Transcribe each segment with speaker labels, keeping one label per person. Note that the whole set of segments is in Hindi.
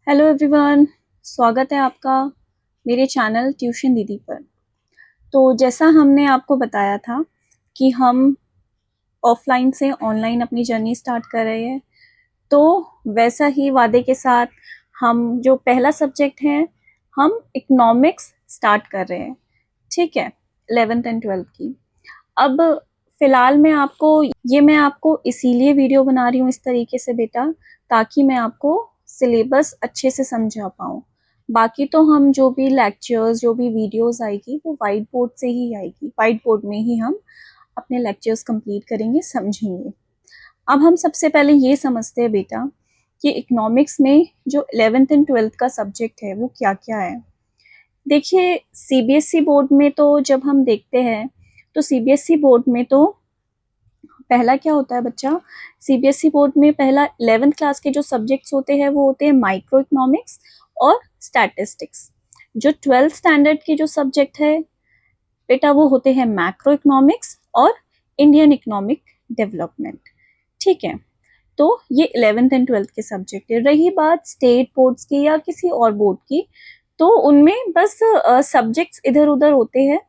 Speaker 1: हेलो एवरीवन, स्वागत है आपका मेरे चैनल ट्यूशन दीदी पर। तो जैसा हमने आपको बताया था कि हम ऑफलाइन से ऑनलाइन अपनी जर्नी स्टार्ट कर रहे हैं, तो वैसा ही वादे के साथ हम जो पहला सब्जेक्ट है हम इकोनॉमिक्स स्टार्ट कर रहे हैं। ठीक है, 11th एंड 12th की। अब फिलहाल मैं आपको इसीलिए वीडियो बना रही हूँ इस तरीके से बेटा, ताकि मैं आपको सिलेबस अच्छे से समझा पाऊँ। बाकी तो हम जो भी लेक्चर्स, जो भी वीडियोस आएगी वो वाइट बोर्ड से ही आएगी, वाइट बोर्ड में ही हम अपने लेक्चर्स कंप्लीट करेंगे, समझेंगे। अब हम सबसे पहले ये समझते हैं बेटा कि इकोनॉमिक्स में जो 11th एंड 12th का सब्जेक्ट है वो क्या क्या है। देखिए, सीबीएसई बोर्ड में तो जब हम देखते हैं तो सीबीएसई बोर्ड में तो पहला क्या होता है बच्चा, सीबीएसई बोर्ड में पहला 11th क्लास के जो सब्जेक्ट्स होते हैं वो होते हैं माइक्रो इकोनॉमिक्स और स्टैटिस्टिक्स। जो 12th स्टैंडर्ड के जो सब्जेक्ट है बेटा वो होते हैं मैक्रो इकोनॉमिक्स और इंडियन इकोनॉमिक डेवलपमेंट। ठीक है, तो ये 11th एंड 12th के सब्जेक्ट है। रही बात स्टेट बोर्ड्स की या किसी और बोर्ड की, तो उनमें बस सब्जेक्ट्स इधर उधर होते हैं।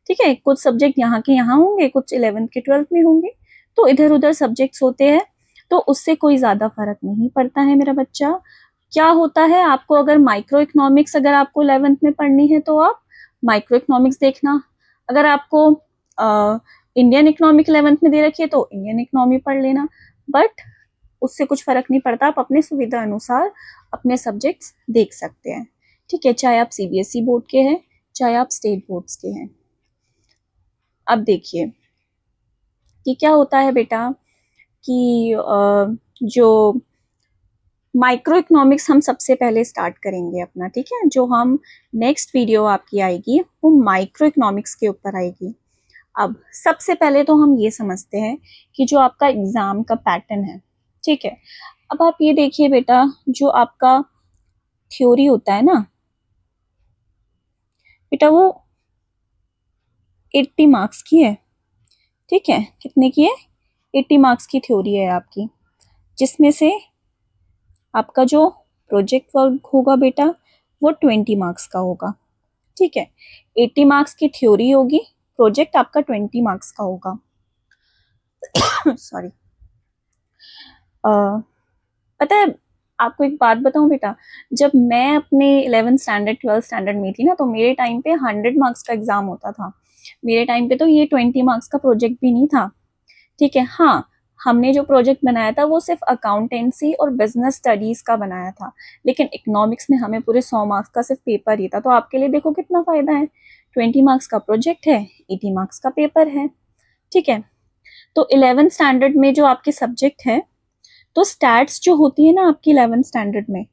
Speaker 1: ठीक है, कुछ सब्जेक्ट यहाँ के यहाँ होंगे, कुछ 11th के 12th में होंगे, तो इधर उधर सब्जेक्ट्स होते हैं, तो उससे कोई ज्यादा फर्क नहीं पड़ता है मेरा बच्चा। क्या होता है, आपको अगर माइक्रो इकोनॉमिक्स अगर आपको 11th में पढ़नी है तो आप माइक्रो इकोनॉमिक्स देखना। अगर आपको इंडियन इकोनॉमिक 11th में दे रखी है तो इंडियन इकोनॉमी पढ़ लेना। बट उससे कुछ फर्क नहीं पड़ता, आप अपने सुविधा अनुसार अपने सब्जेक्ट्स देख सकते हैं। ठीक है, चाहे आप सीबीएसई बोर्ड के हैं, चाहे आप स्टेट बोर्ड्स के हैं। अब देखिए कि क्या होता है बेटा कि जो माइक्रो इकोनॉमिक्स हम सबसे पहले स्टार्ट करेंगे अपना। ठीक है, जो हम नेक्स्ट वीडियो आपकी आएगी वो माइक्रो इकोनॉमिक्स के ऊपर आएगी। अब सबसे पहले तो हम ये समझते हैं कि जो आपका एग्जाम का पैटर्न है। ठीक है, अब आप ये देखिए बेटा, जो आपका थ्योरी होता है ना बेटा, वो 80 मार्क्स की है। ठीक है, कितने की है? 80 मार्क्स की थ्योरी है आपकी, जिसमें से आपका जो प्रोजेक्ट वर्क होगा बेटा वो 20 मार्क्स का होगा। ठीक है, 80 मार्क्स की थ्योरी होगी, प्रोजेक्ट आपका 20 मार्क्स का होगा। सॉरी। पता है, आपको एक बात बताऊं बेटा, जब मैं अपने 11th स्टैंडर्ड 12th स्टैंडर्ड में थी ना, तो मेरे टाइम पे 100 मार्क्स का एग्जाम होता था। मेरे टाइम पे तो ये 20 मार्क्स का प्रोजेक्ट भी नहीं था। ठीक है, हाँ, हमने जो प्रोजेक्ट बनाया था वो सिर्फ अकाउंटेंसी और बिजनेस स्टडीज का बनाया था, लेकिन इकोनॉमिक्स में हमें पूरे 100 मार्क्स का सिर्फ पेपर ही था। तो आपके लिए देखो कितना फायदा है, 20 मार्क्स का प्रोजेक्ट है, 80 मार्क्स का पेपर है। ठीक है, तो 11th स्टैंडर्ड में जो आपके सब्जेक्ट है, तो स्टैट्स जो होती है ना आपकी 11th स्टैंडर्ड में,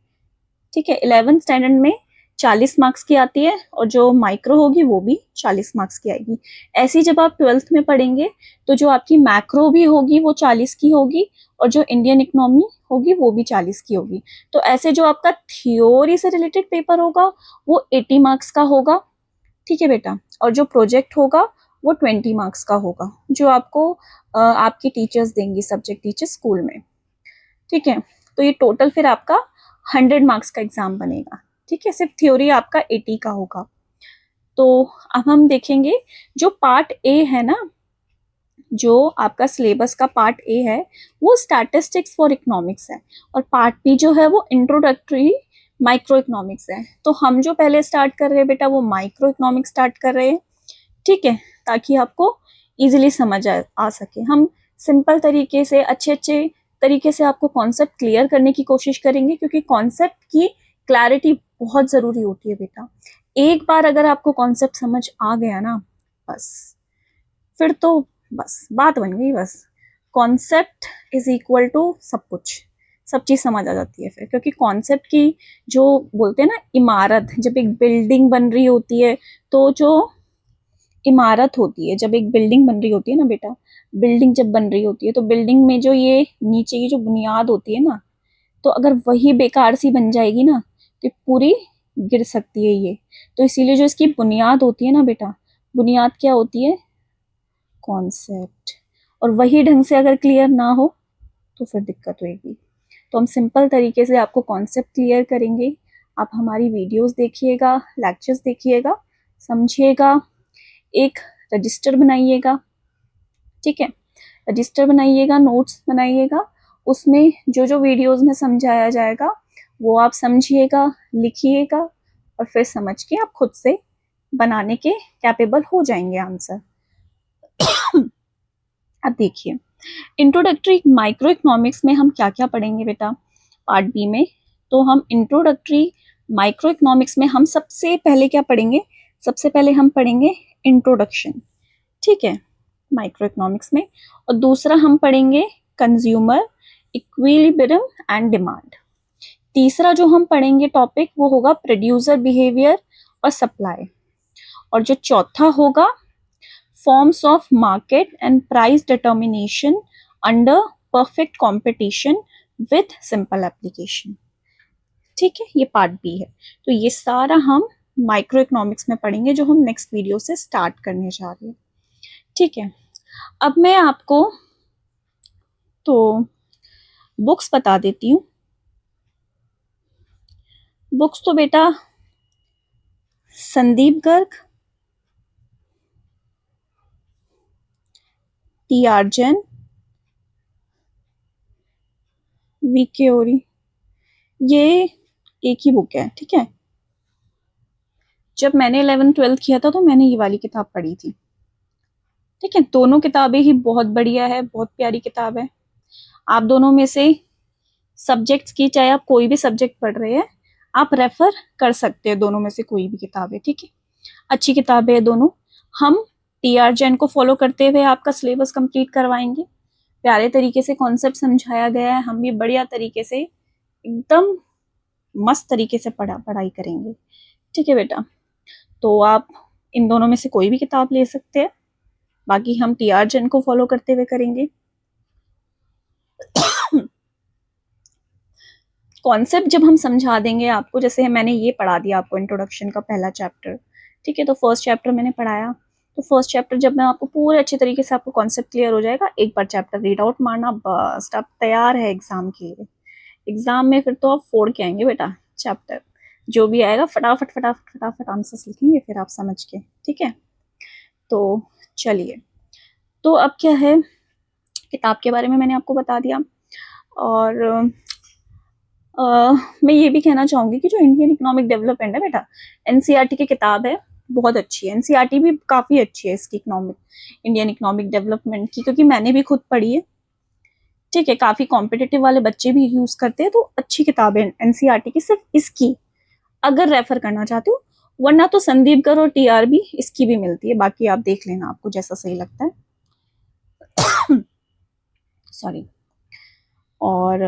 Speaker 1: ठीक है, 11th स्टैंडर्ड में 40 मार्क्स की आती है, और जो माइक्रो होगी वो भी 40 मार्क्स की आएगी। ऐसे जब आप 12th में पढ़ेंगे तो जो आपकी मैक्रो भी होगी वो 40 की होगी, और जो इंडियन इकोनॉमी होगी वो भी 40 की होगी। तो ऐसे जो आपका थ्योरी से रिलेटेड पेपर होगा वो 80 मार्क्स का होगा। ठीक है बेटा, और जो प्रोजेक्ट होगा वो 20 मार्क्स का होगा, जो आपको आपकी टीचर्स देंगी, सब्जेक्ट टीचर स्कूल में। ठीक है, तो ये टोटल फिर आपका 100 मार्क्स का एग्जाम बनेगा। ठीक है, सिर्फ थ्योरी आपका 80 का होगा। तो अब हम देखेंगे जो पार्ट ए है ना, जो आपका सिलेबस का पार्ट ए है वो स्टैटिस्टिक्स फॉर इकोनॉमिक्स है, और पार्ट बी जो है वो इंट्रोडक्टरी माइक्रो इकोनॉमिक्स है। तो हम जो पहले स्टार्ट कर रहे हैं बेटा वो माइक्रो इकोनॉमिक्स स्टार्ट कर रहे हैं। ठीक है, ताकि आपको इजीली समझ आ सके। हम सिंपल तरीके से, अच्छे अच्छे तरीके से आपको कॉन्सेप्ट क्लियर करने की कोशिश करेंगे, क्योंकि कॉन्सेप्ट की क्लैरिटी बहुत ज़रूरी होती है बेटा। एक बार अगर आपको कॉन्सेप्ट समझ आ गया ना, बस फिर तो बस बात बन गई। बस कॉन्सेप्ट इज इक्वल टू सब कुछ, सब चीज़ समझ आ जाती है फिर। क्योंकि कॉन्सेप्ट की जो बोलते हैं ना इमारत, जब एक बिल्डिंग बन रही होती है, तो जो इमारत होती है, जब एक बिल्डिंग बन रही होती है ना बेटा, बिल्डिंग जब बन रही होती है तो बिल्डिंग में जो ये नीचे की जो बुनियाद होती है ना, तो अगर वही बेकार सी बन जाएगी ना तो पूरी गिर सकती है ये। तो इसीलिए जो इसकी बुनियाद होती है ना बेटा, बुनियाद क्या होती है? कॉन्सेप्ट। और वही ढंग से अगर क्लियर ना हो तो फिर दिक्कत होगी। तो हम सिंपल तरीके से आपको कॉन्सेप्ट क्लियर करेंगे। आप हमारी वीडियोस देखिएगा, लेक्चर्स देखिएगा, समझिएगा, एक रजिस्टर बनाइएगा, ठीक है। रजिस्टर बनाइएगा, नोट्स बनाइएगा, उसमें जो जो वीडियोस में समझाया जाएगा वो आप समझिएगा, लिखिएगा और फिर समझ के आप खुद से बनाने के कैपेबल हो जाएंगे आंसर। अब देखिए, इंट्रोडक्टरी माइक्रो इकोनॉमिक्स में हम क्या क्या पढ़ेंगे बेटा पार्ट बी में। तो हम इंट्रोडक्टरी माइक्रो इकोनॉमिक्स में हम सबसे पहले क्या पढ़ेंगे, सबसे पहले हम पढ़ेंगे इंट्रोडक्शन, ठीक है, माइक्रो इकोनॉमिक्स में। और दूसरा हम पढ़ेंगे कंज्यूमर इक्विलिब्रियम एंड डिमांड। तीसरा जो हम पढ़ेंगे टॉपिक वो होगा प्रोड्यूसर बिहेवियर और सप्लाई। और जो चौथा होगा forms of market and price determination under perfect competition with simple application, ठीक है। ये पार्ट बी है। तो ये सारा हम माइक्रो इकोनॉमिक्स में पढ़ेंगे जो हम नेक्स्ट वीडियो से स्टार्ट करने जा रहे हैं, ठीक है। अब मैं आपको तो बुक्स बता देती हूँ। बुक्स तो बेटा संदीप गर्ग, टी.आर. जैन, वी.के. ओरी, ये एक ही बुक है, ठीक है। जब मैंने 11th-12th किया था तो मैंने ये वाली किताब पढ़ी थी, ठीक है। दोनों किताबें ही बहुत बढ़िया है, बहुत प्यारी किताब है। आप दोनों में से सब्जेक्ट्स की, चाहे आप कोई भी सब्जेक्ट पढ़ रहे हैं, आप रेफर कर सकते हैं दोनों में से कोई भी किताबें, ठीक है। अच्छी किताबें हैं दोनों। हम टी.आर. जैन को फॉलो करते हुए आपका सिलेबस कंप्लीट करवाएंगे। प्यारे तरीके से कॉन्सेप्ट समझाया गया है, हम भी बढ़िया तरीके से एकदम मस्त तरीके से पढ़ाई करेंगे, ठीक है बेटा। तो आप इन दोनों में से कोई भी किताब ले सकते हैं, बाकी हम टी.आर. जैन को फॉलो करते हुए करेंगे। कॉन्सेप्ट जब हम समझा देंगे आपको, जैसे मैंने ये पढ़ा दिया आपको इंट्रोडक्शन का पहला चैप्टर, ठीक है। तो फर्स्ट चैप्टर मैंने पढ़ाया, तो फर्स्ट चैप्टर जब मैं आपको पूरे अच्छे तरीके से आपको कॉन्सेप्ट क्लियर हो जाएगा, एक बार चैप्टर रीड आउट मारना, बस आप तैयार है एग्जाम के लिए। एग्जाम में फिर तो आप फोड़ के आएंगे बेटा चैप्टर, जो भी आएगा फटाफट फटाफट फटाफट आंसर्स लिखेंगे फिर आप समझ के, ठीक है। तो चलिए, तो अब क्या है, किताब के बारे में मैंने आपको बता दिया। और मैं ये भी कहना चाहूँगी कि जो इंडियन इकोनॉमिक डेवलपमेंट है बेटा, एनसीईआरटी की किताब है, बहुत अच्छी है। एनसीईआरटी भी काफ़ी अच्छी है इसकी इंडियन इकोनॉमिक डेवलपमेंट की, क्योंकि मैंने भी खुद पढ़ी है, ठीक है। काफ़ी कॉम्पिटिटिव वाले बच्चे भी यूज़ करते हैं, तो अच्छी किताब है एनसीईआरटी की, सिर्फ इसकी अगर रेफर करना चाहते हो। वरना तो संदीप गर और टी.आर. भी इसकी भी मिलती है, बाकी आप देख लेना आपको जैसा सही लगता है। सॉरी। और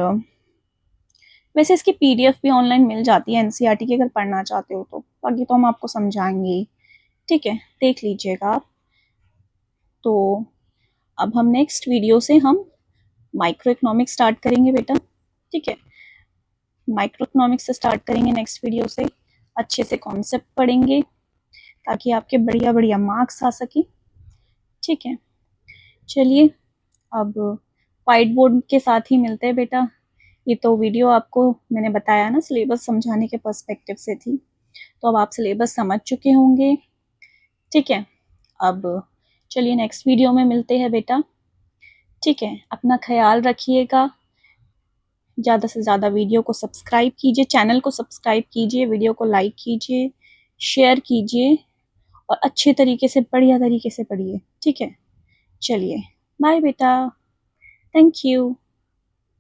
Speaker 1: वैसे इसकी पीडीएफ भी ऑनलाइन मिल जाती है एनसीईआरटी की, अगर पढ़ना चाहते हो तो। बाकी तो हम आपको समझाएंगे ही, ठीक है, देख लीजिएगा आप। तो अब हम नेक्स्ट वीडियो से हम माइक्रो इकोनॉमिक्स स्टार्ट करेंगे बेटा, ठीक है। माइक्रो इकोनॉमिक्स से स्टार्ट करेंगे नेक्स्ट वीडियो से, अच्छे से कॉन्सेप्ट पढ़ेंगे ताकि आपके बढ़िया बढ़िया मार्क्स आ सके, ठीक है। चलिए, अब वाइट बोर्ड के साथ ही मिलते हैं बेटा। ये तो वीडियो आपको मैंने बताया ना सिलेबस समझाने के पर्सपेक्टिव से थी, तो अब आप सिलेबस समझ चुके होंगे, ठीक है। अब चलिए नेक्स्ट वीडियो में मिलते हैं बेटा, ठीक है। अपना ख्याल रखिएगा, ज़्यादा से ज़्यादा वीडियो को सब्सक्राइब कीजिए, चैनल को सब्सक्राइब कीजिए, वीडियो को लाइक कीजिए, शेयर कीजिए और अच्छे तरीके से बढ़िया तरीके से पढ़िए, ठीक है। चलिए, बाय बेटा, थैंक यू।